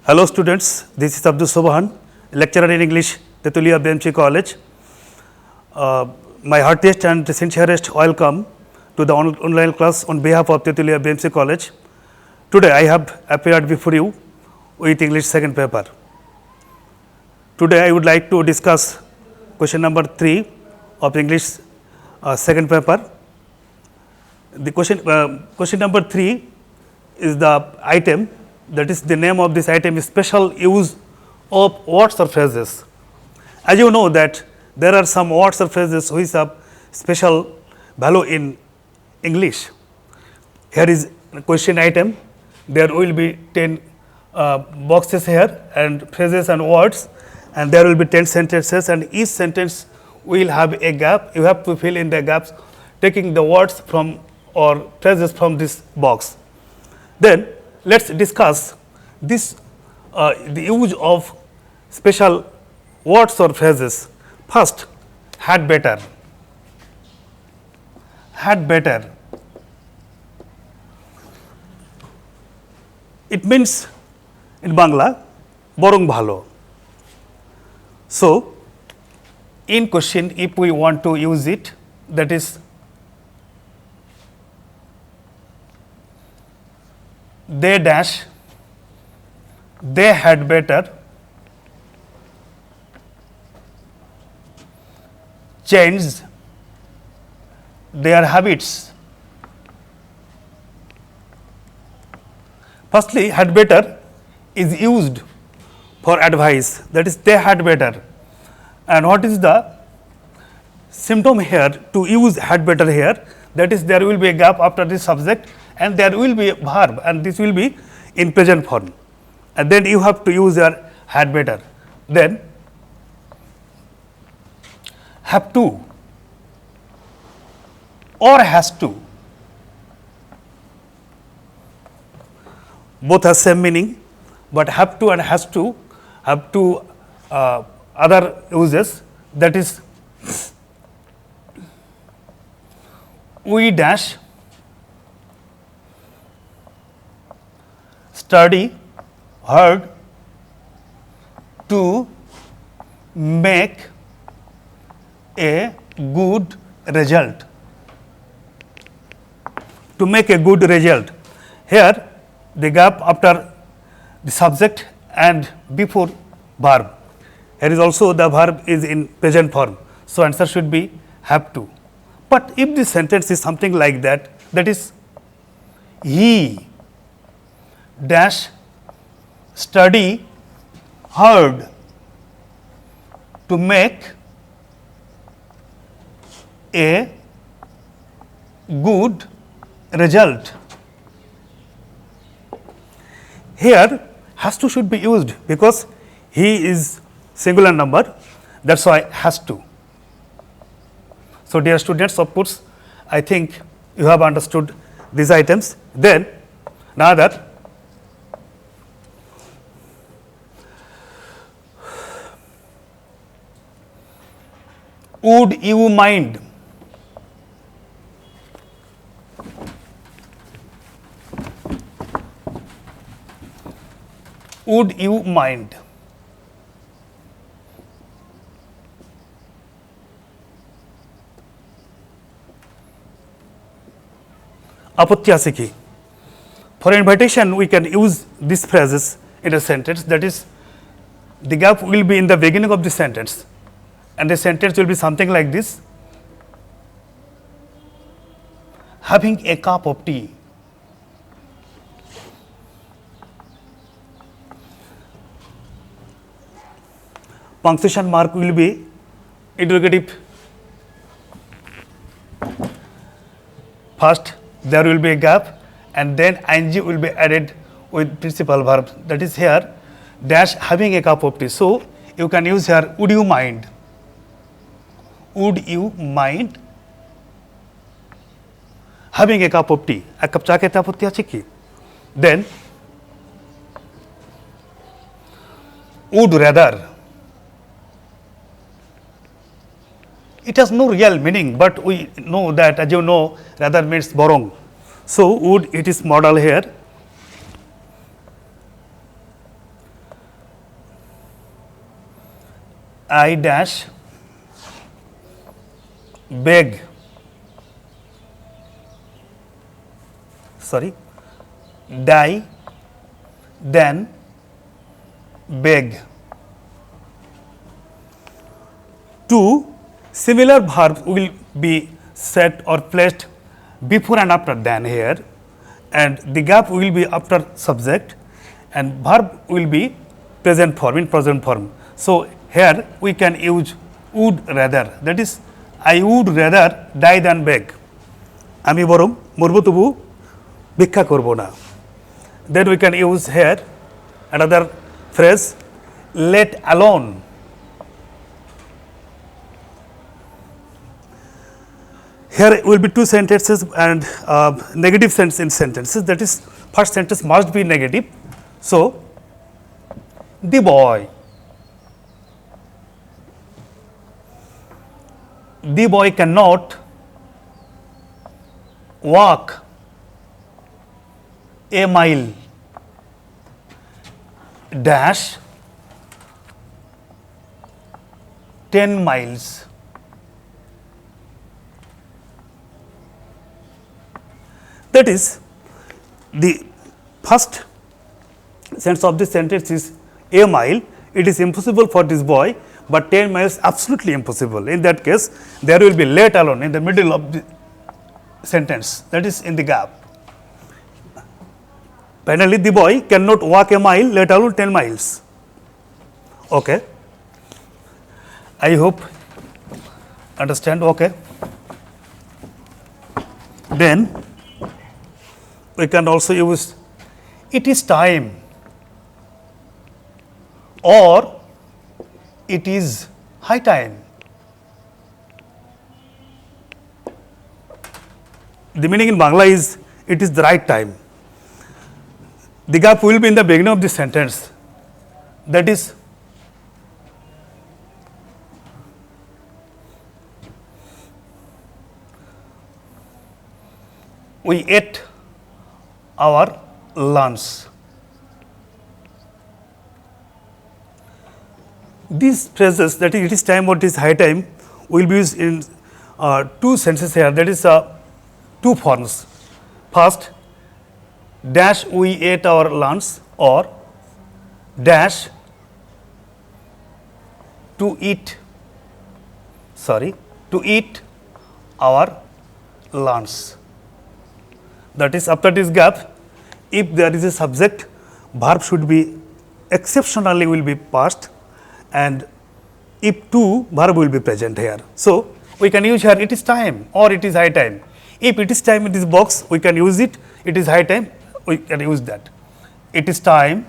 Hello students, this is Abdul Sobahan, lecturer in English, Tetulia BMC College. My heartiest and sincerest welcome to the online class on behalf of Tetulia BMC College. Today I have appeared before you with English second paper. Today I would like to discuss question number 3 of English second paper. The question number 3 is the item, that is the name of this item is special use of words or phrases. As you know that there are some words or phrases which have special value in English. Here is question item, there will be 10 boxes here and phrases and words, and there will be 10 sentences, and each sentence will have a gap. You have to fill in the gaps taking the words from or phrases from this box. Then let us discuss this the use of special words or phrases. First, had better. Had better. It means in Bangla, borong bhalo. So, in question, if we want to use it, that is they dash, they had better change their habits. Firstly, had better is used for advice, that is they had better. And what is the symptom here to use had better here? That is there will be a gap after the subject and there will be a verb, and this will be in present form, and then you have to use your had better. Then have to or has to, both have same meaning, but have to and has to have two other uses, that is we dash study hard to make a good result. To make a good result. Here the gap after the subject and before verb. Here is also the verb is in present form. So, answer should be have to. But if the sentence is something like that, that is he dash study hard to make a good result. Here has to should be used because he is singular number, that is why has to. So, dear students, of course, I think you have understood these items. Then another, would you mind? Would you mind? আপত্তি আছে কি? For invitation we can use these phrases in a sentence, that is the gap will be in the beginning of the sentence and the sentence will be something like this: having a cup of tea. Punctuation mark will be interrogative. First there will be a gap and then ing will be added with principal verb, that is here dash having a cup of tea. So, you can use here would you mind. Would you mind having a cup of tea? এক cup চা খেতে আপত্তি আছে কি? Then would rather, it has no real meaning, but we know that, as you know, rather means borong. So, would, it is modal here. I dash beg, sorry, die, then beg. Two similar verbs will be set or placed before and after than here, and the gap will be after subject, and verb will be present form in present form. So here we can use would rather, that is I would rather die than beg. আমি বরং মরবো তবু ভিক্ষা করব না. Then we can use here another phrase, let alone. Here will be two sentences and negative sense in sentences. That is, first sentence must be negative. So, the boy cannot walk a mile dash 10 miles. That is, the first sense of this sentence is a mile. It is impossible for this boy, but 10 miles absolutely impossible. In that case, there will be let alone in the middle of the sentence, that is in the gap. Finally, the boy cannot walk a mile, let alone 10 miles. Okay. I hope understand. Okay. Then we can also use it is time or it is high time. The meaning in Bangla is it is the right time. The gap will be in the beginning of the sentence, that is we ate our lunch. These phrases, that is it is time or it is high time, will be used in two sentences here, that is two forms. First, dash we ate our lunch, or dash to eat our lunch. That is, after this gap, if there is a subject, verb should be exceptionally will be past, and if to, verb will be present here. So we can use here it is time or it is high time. If it is time in this box, we can use it. It is high time, we can use that. It is time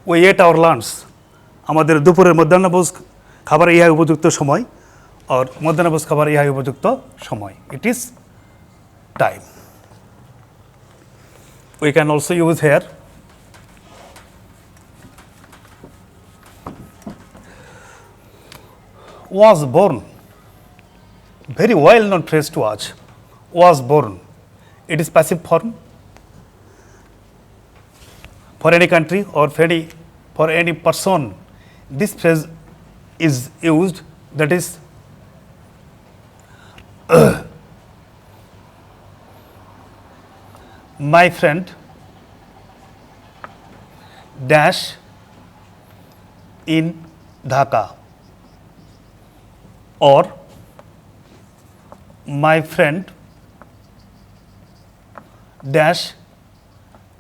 we ate our lunch. আমাদের দুপুরের মধ্যাহ্নভোজ খাবার ইহা উপযুক্ত সময়, or মধ্যাহ্নভোজ খাবার ইহা উপযুক্ত সময়. It is time. We can also use here was born. Very well known phrase to us. Was born. It is passive form. For any country or for any person, this phrase is used, that is my friend dash in Dhaka, or my friend dash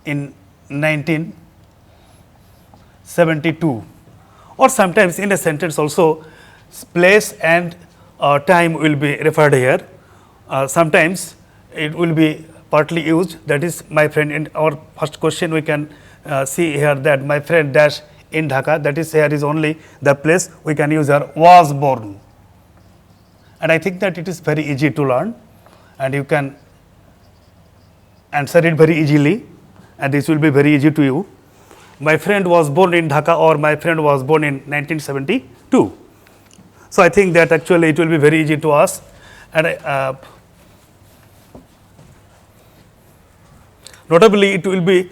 in 1972, or sometimes in a sentence also place and time will be referred here. Sometimes it will be partly used, that is my friend. In our first question we can see here that my friend dash in Dhaka, that is here is only the place. We can use here was born, and I think that it is very easy to learn and you can answer it very easily, and this will be very easy to you. My friend was born in Dhaka, or my friend was born in 1972. So I think that actually it will be very easy to us, and notably it will be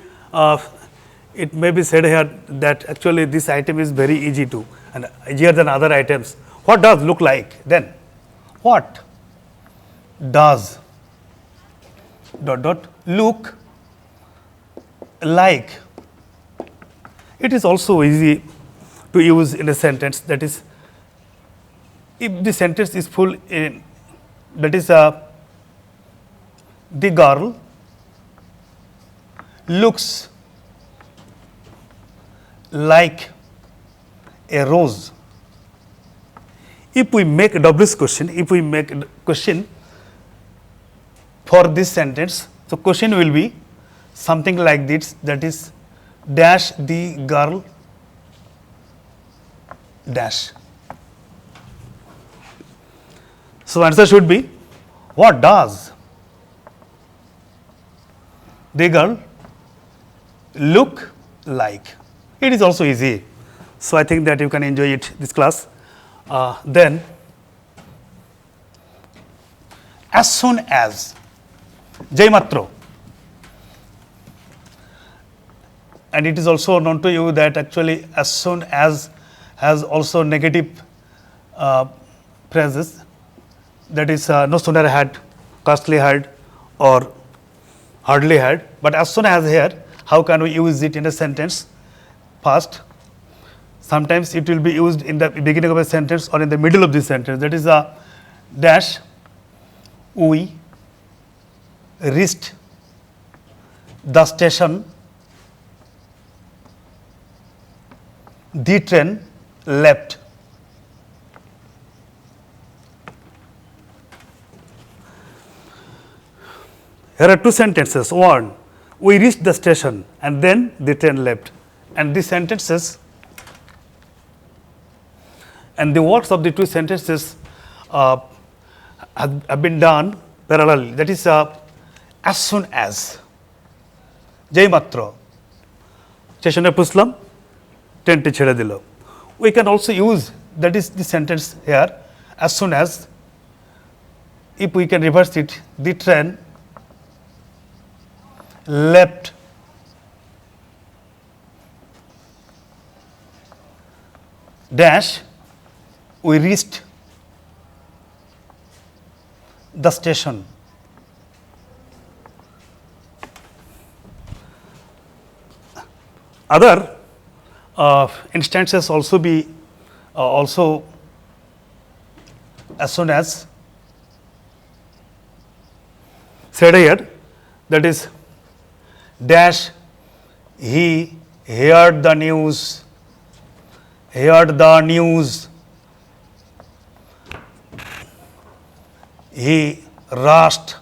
it may be said here that actually this item is very easy to and easier than other items. What does look like then? What does dot dot look like? It is also easy to use in a sentence, that is, if the sentence is full in, that is, the girl looks like a rose. If we make a WS question, if we make a question for this sentence, so question will be something like this, that is, dash the girl dash. So answer should be, what does the girl look like? It is also easy. So I think that you can enjoy it, this class. Then, as soon as, jai matro. And it is also known to you that actually as soon as has also negative phrases, that is, no sooner had, scarcely had, or hardly had. But as soon as here, how can we use it in a sentence? First, sometimes it will be used in the beginning of a sentence or in the middle of the sentence. That is a dash, we reached the station, the train left. Here are two sentences. One, we reached the station and then the train left. And these sentences and the words of the two sentences have been done parallelly. That is, as soon as. Jai matro. Statione puslam, train chhede dilo. We can also use, that is the sentence here, as soon as. If we can reverse it, the train left dash, we reached the station. Other instances also be also as soon as said here, that is, dash, he heard the news, heard the news, he rushed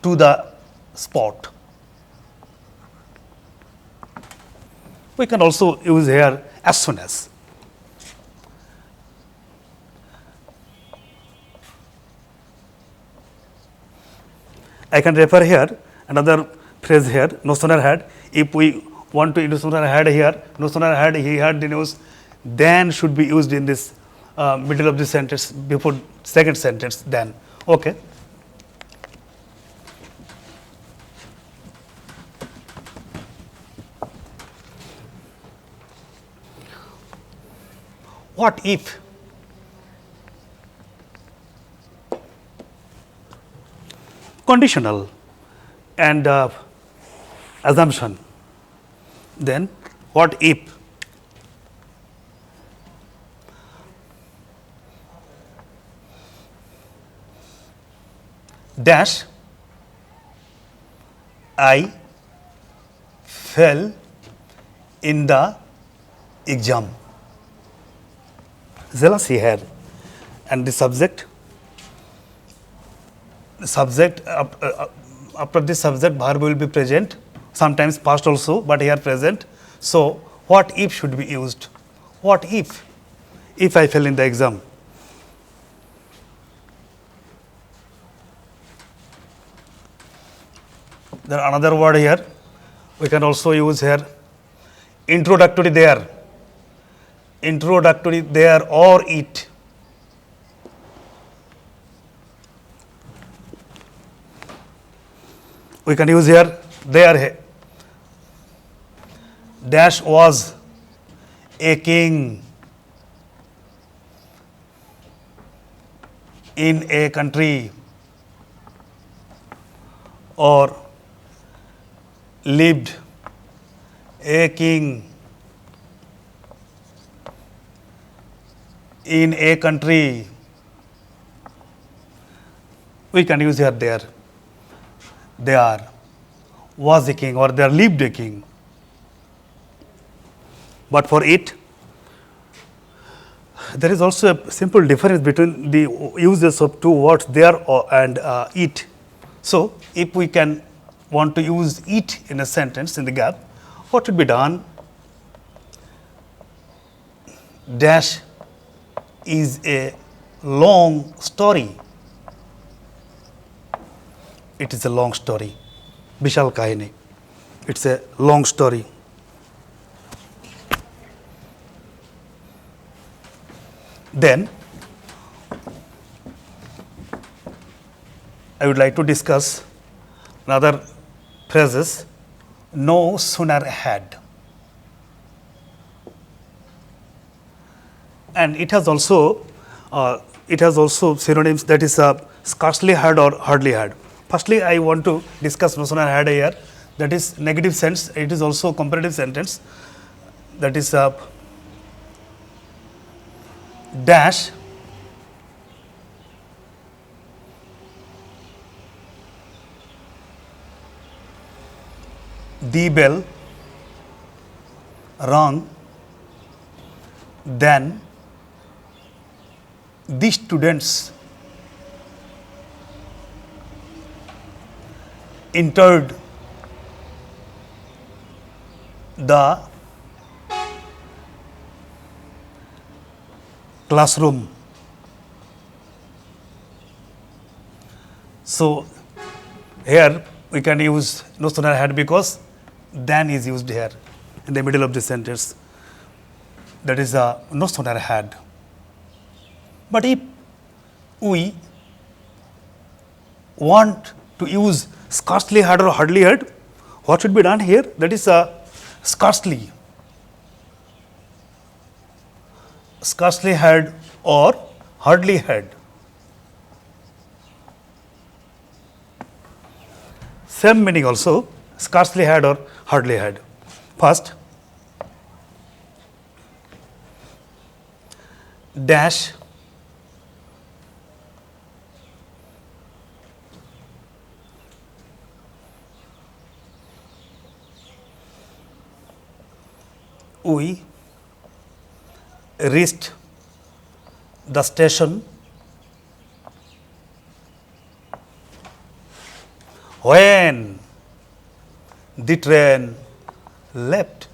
to the spot. We can also use here as soon as. I can refer here another phrase here, no sooner had. If we want to no sooner had here, no sooner had he heard the news, then should be used in this middle of the sentence before second sentence then. Okay. What if? Conditional and assumption. Then what if? Dash, I fell in the exam. Jealousy here, and the subject after the subject verb will be present, sometimes past also, but here present. So what if should be used? What if I fail in the exam? There are another word here, we can also use here, introductory there, introductory there or it. We can use here, there, dash was a king, in a country or lived a king in a country. We can use here there. There was a king or there lived a king. But for it, there is also a simple difference between the uses of two words there and it. So, if we can want to use it in a sentence in the gap, what should be done? Dash is a long story. It is a long story. Bishal kahini. It's a long story. Then I would like to discuss another phrases. No sooner had. And it has also synonyms, that is scarcely had or hardly had. Firstly, I want to discuss no sooner had here. That is negative sense. It is also comparative sentence. That is dash the bell rung, then the students entered the classroom. So, here we can use no sooner had because than is used here in the middle of the sentence. That is no sooner had. But if we want to use scarcely had or hardly had, what should be done here? That is scarcely. Scarcely had or hardly had. Same meaning also, scarcely had or hardly had. First, dash we reached the station when the train left.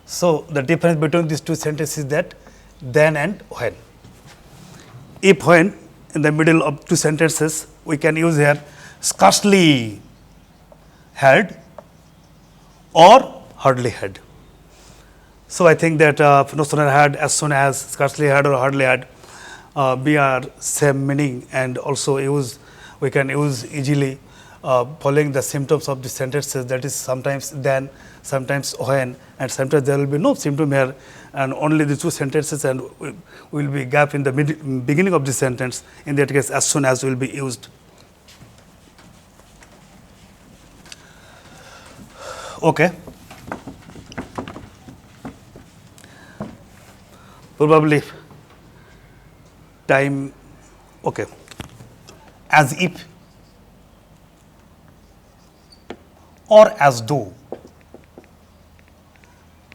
So, the difference between these two sentences is that then and when. If when in the middle of two sentences, we can use here scarcely had or hardly had. So, I think that no sooner had, as soon as, scarcely had or hardly had be are same meaning, and also we can use easily following the symptoms of the sentences, that is sometimes then, sometimes when, and sometimes there will be no symptom here and only the two sentences, and will be gap in the beginning of the sentence. In that case, as soon as will be used. Okay. Probably time, okay. As if or as though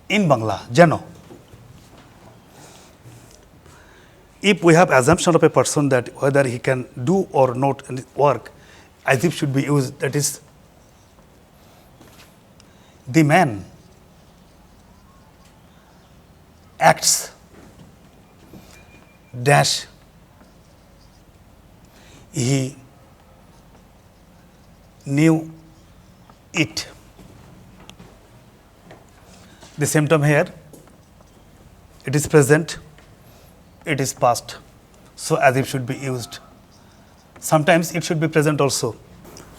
in Bangla, jano. If we have assumption of a person that whether he can do or not work, as if should be used, that is the man acts dash he knew it. The symptom here, it is present, it is past. So, as if should be used. Sometimes it should be present also.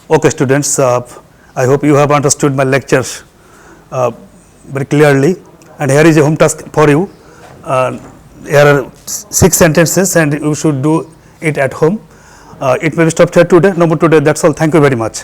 Okay, students, I hope you have understood my lectures very clearly. And here is a home task for you. There are 6 sentences and you should do it at home. It may be stopped here today. No more today. That's all. Thank you very much.